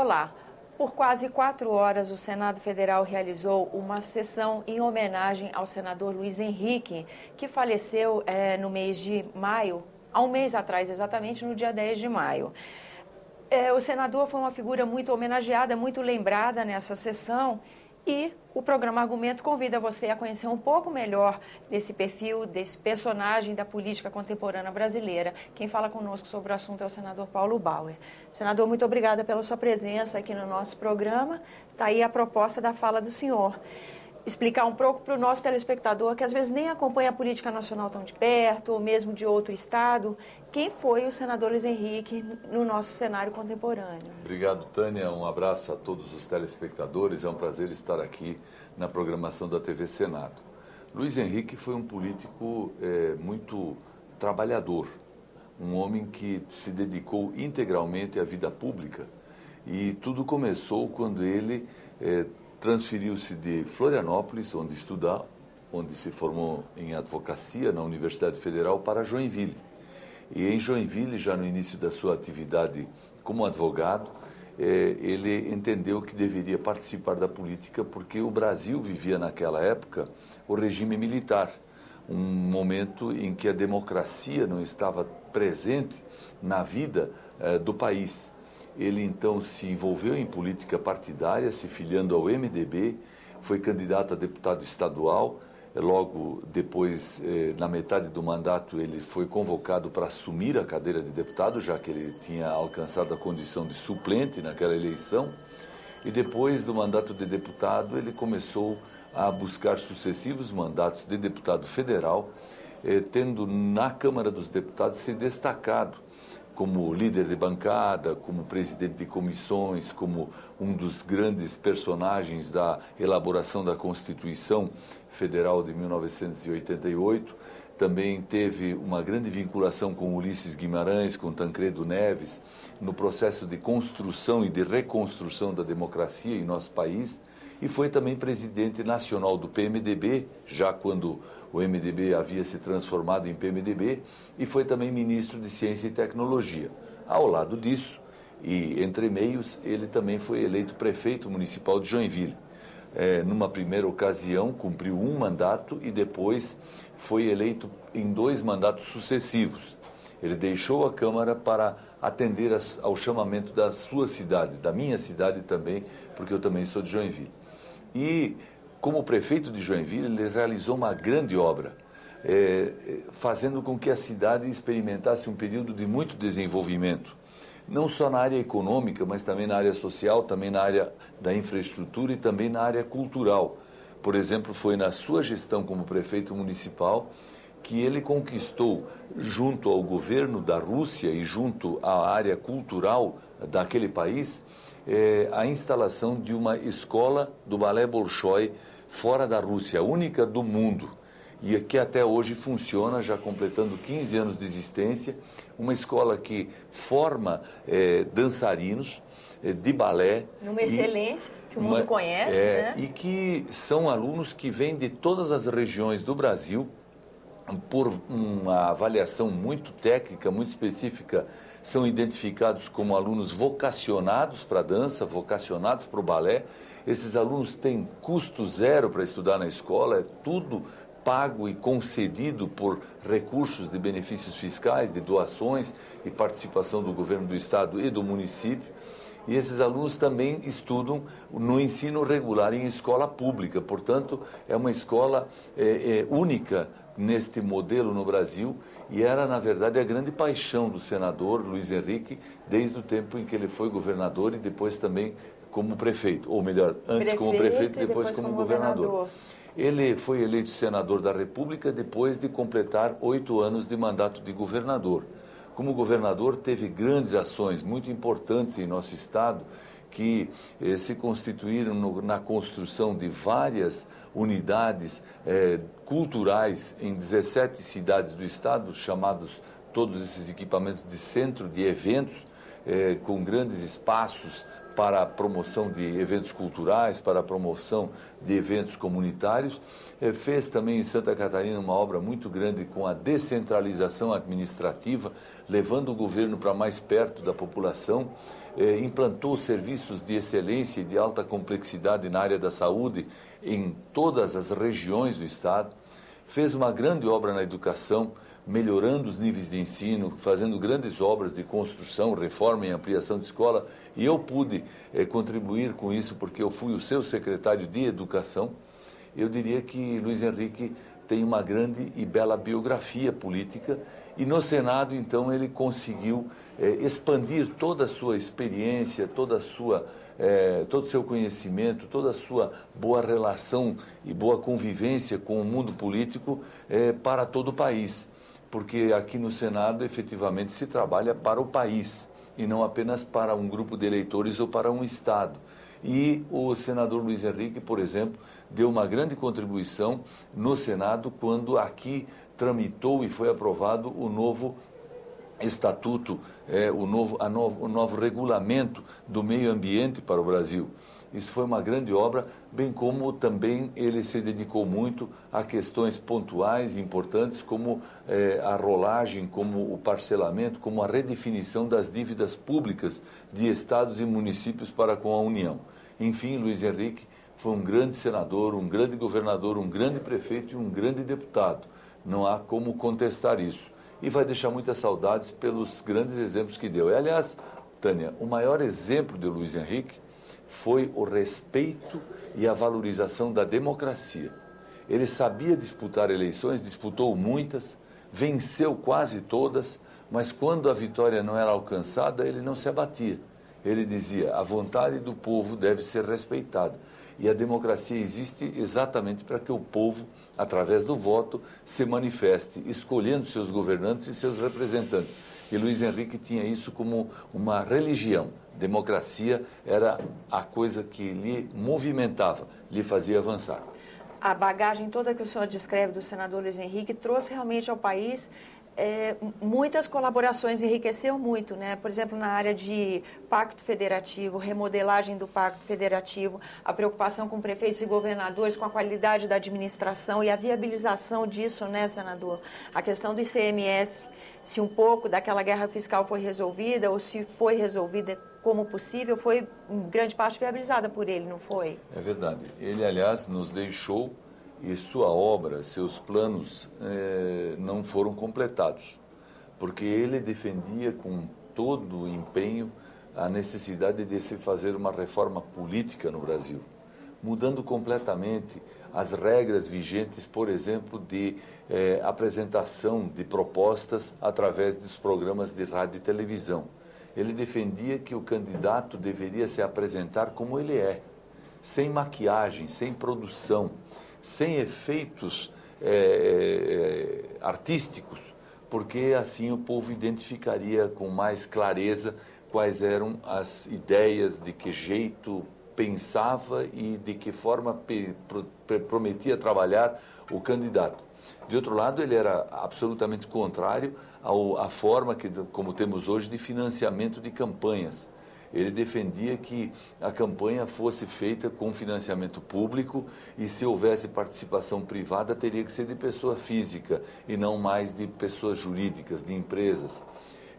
Olá. Por quase 4 horas, o Senado Federal realizou uma sessão em homenagem ao senador Luiz Henrique, que faleceu no mês de maio, há um mês atrás, exatamente no dia 10 de maio. O senador foi uma figura muito homenageada, muito lembrada nessa sessão, e o programa Argumento convida você a conhecer um pouco melhor desse perfil, desse personagem da política contemporânea brasileira. Quem fala conosco sobre o assunto é o senador Paulo Bauer. Senador, muito obrigada pela sua presença aqui no nosso programa. Está aí a proposta da fala do senhor. Explicar um pouco para o nosso telespectador, que às vezes nem acompanha a política nacional tão de perto, ou mesmo de outro estado, quem foi o senador Luiz Henrique no nosso cenário contemporâneo. Obrigado, Tânia. Um abraço a todos os telespectadores. É um prazer estar aqui na programação da TV Senado. Luiz Henrique foi um político muito trabalhador, um homem que se dedicou integralmente à vida pública. E tudo começou quando ele transferiu-se de Florianópolis, onde se formou em advocacia na Universidade Federal, para Joinville. E em Joinville, já no início da sua atividade como advogado, ele entendeu que deveria participar da política porque o Brasil vivia naquela época o regime militar, um momento em que a democracia não estava presente na vida do país. Ele, então, se envolveu em política partidária, se filiando ao MDB, foi candidato a deputado estadual. Logo depois, na metade do mandato, ele foi convocado para assumir a cadeira de deputado, já que ele tinha alcançado a condição de suplente naquela eleição. E depois do mandato de deputado, ele começou a buscar sucessivos mandatos de deputado federal, tendo na Câmara dos Deputados se destacado como líder de bancada, como presidente de comissões, como um dos grandes personagens da elaboração da Constituição Federal de 1988. Também teve uma grande vinculação com Ulisses Guimarães, com Tancredo Neves, no processo de construção e de reconstrução da democracia em nosso país. E foi também presidente nacional do PMDB, já quando o MDB havia se transformado em PMDB, e foi também ministro de Ciência e Tecnologia. Ao lado disso, e entre meios, ele também foi eleito prefeito municipal de Joinville. Numa primeira ocasião, cumpriu um mandato e depois foi eleito em 2 mandatos sucessivos. Ele deixou a Câmara para atender ao chamamento da sua cidade, da minha cidade também, porque eu também sou de Joinville. E, como prefeito de Joinville, ele realizou uma grande obra, fazendo com que a cidade experimentasse um período de muito desenvolvimento, não só na área econômica, mas também na área social, também na área da infraestrutura e também na área cultural. Por exemplo, foi na sua gestão como prefeito municipal que ele conquistou, junto ao governo da Rússia e junto à área cultural daquele país, a instalação de uma escola do balé Bolshoi fora da Rússia, única do mundo, e que até hoje funciona, já completando 15 anos de existência, uma escola que forma dançarinos de balé. Numa excelência que o mundo conhece, né? E que são alunos que vêm de todas as regiões do Brasil, por uma avaliação muito técnica, muito específica, são identificados como alunos vocacionados para a dança, vocacionados para o balé. Esses alunos têm custo zero para estudar na escola, é tudo pago e concedido por recursos de benefícios fiscais, de doações e participação do governo do estado e do município. E esses alunos também estudam no ensino regular em escola pública, portanto, é uma escola única neste modelo no Brasil, e era, na verdade, a grande paixão do senador Luiz Henrique, desde o tempo em que ele foi governador e depois também como prefeito, ou melhor, antes como prefeito e depois como governador. Ele foi eleito senador da República depois de completar 8 anos de mandato de governador. Como governador, teve grandes ações muito importantes em nosso estado, que se constituíram na construção de várias unidades culturais em 17 cidades do estado, chamados todos esses equipamentos de centro de eventos, com grandes espaços para a promoção de eventos culturais, para a promoção de eventos comunitários. Fez também em Santa Catarina uma obra muito grande com a descentralização administrativa, levando o governo para mais perto da população. implantou serviços de excelência e de alta complexidade na área da saúde em todas as regiões do Estado, fez uma grande obra na educação, melhorando os níveis de ensino, fazendo grandes obras de construção, reforma e ampliação de escola, e eu pude contribuir com isso porque eu fui o seu secretário de Educação. Eu diria que Luiz Henrique tem uma grande e bela biografia política, e no Senado, então, ele conseguiu expandir toda a sua experiência, todo o seu conhecimento, toda a sua boa relação e boa convivência com o mundo político para todo o país. Porque aqui no Senado, efetivamente, se trabalha para o país e não apenas para um grupo de eleitores ou para um Estado. E o senador Luiz Henrique, por exemplo, deu uma grande contribuição no Senado quando aqui tramitou e foi aprovado o novo estatuto, o novo regulamento do meio ambiente para o Brasil. Isso foi uma grande obra, bem como também ele se dedicou muito a questões pontuais e importantes, como a rolagem, como o parcelamento, como a redefinição das dívidas públicas de estados e municípios para com a União. Enfim, Luiz Henrique foi um grande senador, um grande governador, um grande prefeito e um grande deputado. Não há como contestar isso. E vai deixar muitas saudades pelos grandes exemplos que deu. E, aliás, Tânia, o maior exemplo de Luiz Henrique foi o respeito e a valorização da democracia. Ele sabia disputar eleições, disputou muitas, venceu quase todas, mas quando a vitória não era alcançada, ele não se abatia. Ele dizia, a vontade do povo deve ser respeitada. E a democracia existe exatamente para que o povo, através do voto, se manifeste, escolhendo seus governantes e seus representantes. E Luiz Henrique tinha isso como uma religião. Democracia era a coisa que lhe movimentava, lhe fazia avançar. A bagagem toda que o senhor descreve do senador Luiz Henrique trouxe realmente ao país muitas colaborações, enriqueceu muito, né? Por exemplo, na área de pacto federativo, remodelagem do pacto federativo, a preocupação com prefeitos e governadores, com a qualidade da administração e a viabilização disso, né, senador? A questão do ICMS, se um pouco daquela guerra fiscal foi resolvida ou se foi resolvida como possível, foi em grande parte viabilizada por ele, não foi? É verdade. Ele, aliás, nos deixou e sua obra, seus planos não foram completados, porque ele defendia com todo o empenho a necessidade de se fazer uma reforma política no Brasil, mudando completamente as regras vigentes, por exemplo, de apresentação de propostas através dos programas de rádio e televisão. Ele defendia que o candidato deveria se apresentar como ele é, sem maquiagem, sem produção, sem efeitos artísticos, porque assim o povo identificaria com mais clareza quais eram as ideias, de que jeito pensava e de que forma prometia trabalhar o candidato. De outro lado, ele era absolutamente contrário à forma como temos hoje de financiamento de campanhas. Ele defendia que a campanha fosse feita com financiamento público e, se houvesse participação privada, teria que ser de pessoa física e não mais de pessoas jurídicas, de empresas.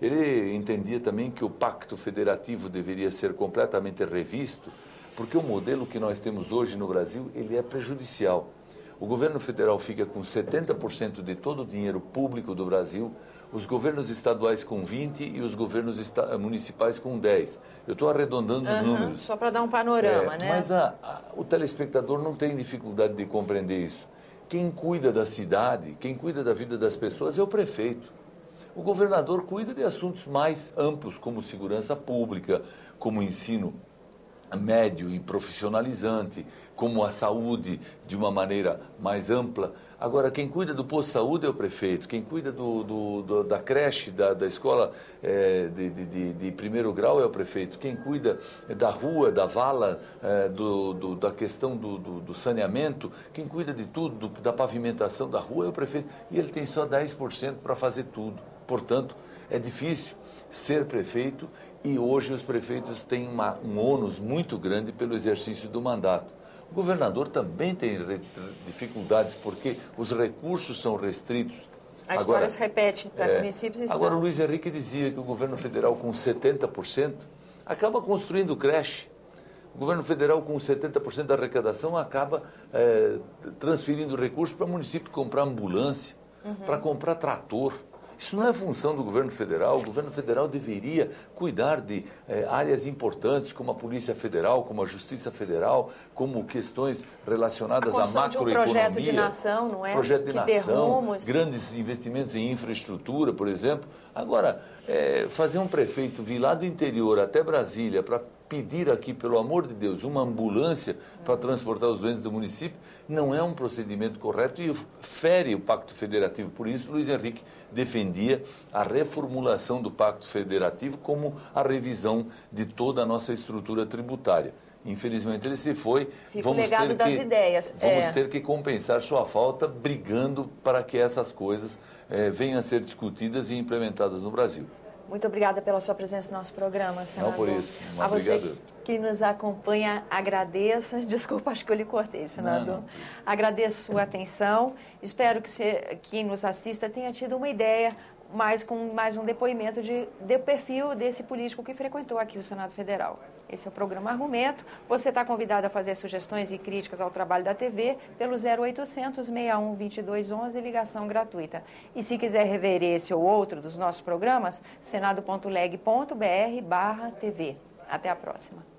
Ele entendia também que o pacto federativo deveria ser completamente revisto, porque o modelo que nós temos hoje no Brasil, ele é prejudicial. O governo federal fica com 70% de todo o dinheiro público do Brasil, os governos estaduais com 20% e os governos municipais com 10%. Eu estou arredondando os números. Só para dar um panorama, né? Mas o telespectador não tem dificuldade de compreender isso. Quem cuida da cidade, quem cuida da vida das pessoas é o prefeito. O governador cuida de assuntos mais amplos, como segurança pública, como ensino médio e profissionalizante, como a saúde de uma maneira mais ampla. Agora, quem cuida do posto de saúde é o prefeito, quem cuida da creche, da escola de primeiro grau é o prefeito, quem cuida da rua, da vala, da questão do saneamento, quem cuida de tudo, da pavimentação da rua é o prefeito, e ele tem só 10% para fazer tudo. Portanto, é difícil ser prefeito, e hoje os prefeitos têm um ônus muito grande pelo exercício do mandato. O governador também tem dificuldades porque os recursos são restritos. A história se repete para municípios e estados. Agora, o Luiz Henrique dizia que o governo federal, com 70%, acaba construindo creche. O governo federal, com 70% da arrecadação, acaba transferindo recursos para o município comprar ambulância, para comprar trator. Isso não é função do governo federal. O governo federal deveria cuidar de áreas importantes, como a Polícia Federal, como a Justiça Federal, como questões relacionadas à macroeconomia. De um projeto de nação, não é? Projeto de nação, grandes investimentos em infraestrutura, por exemplo. Agora, fazer um prefeito vir lá do interior até Brasília para pedir aqui, pelo amor de Deus, uma ambulância para transportar os doentes do município, não é um procedimento correto e fere o Pacto Federativo. Por isso, Luiz Henrique defendia a reformulação do Pacto Federativo como a revisão de toda a nossa estrutura tributária. Infelizmente, ele se foi. Fica o legado das ideias. Vamos ter que compensar sua falta brigando para que essas coisas venham a ser discutidas e implementadas no Brasil. Muito obrigada pela sua presença no nosso programa, senador. Não por isso. A você que nos acompanha, agradeço. Desculpa, acho que eu lhe cortei, senador. Não. Agradeço sua atenção. Espero que quem nos assista tenha tido uma ideia, com mais um depoimento do perfil desse político que frequentou aqui o Senado Federal. Esse é o programa Argumento. Você está convidado a fazer sugestões e críticas ao trabalho da TV pelo 0800 61 2211, ligação gratuita. E se quiser rever esse ou outro dos nossos programas, senado.leg.br/TV. Até a próxima.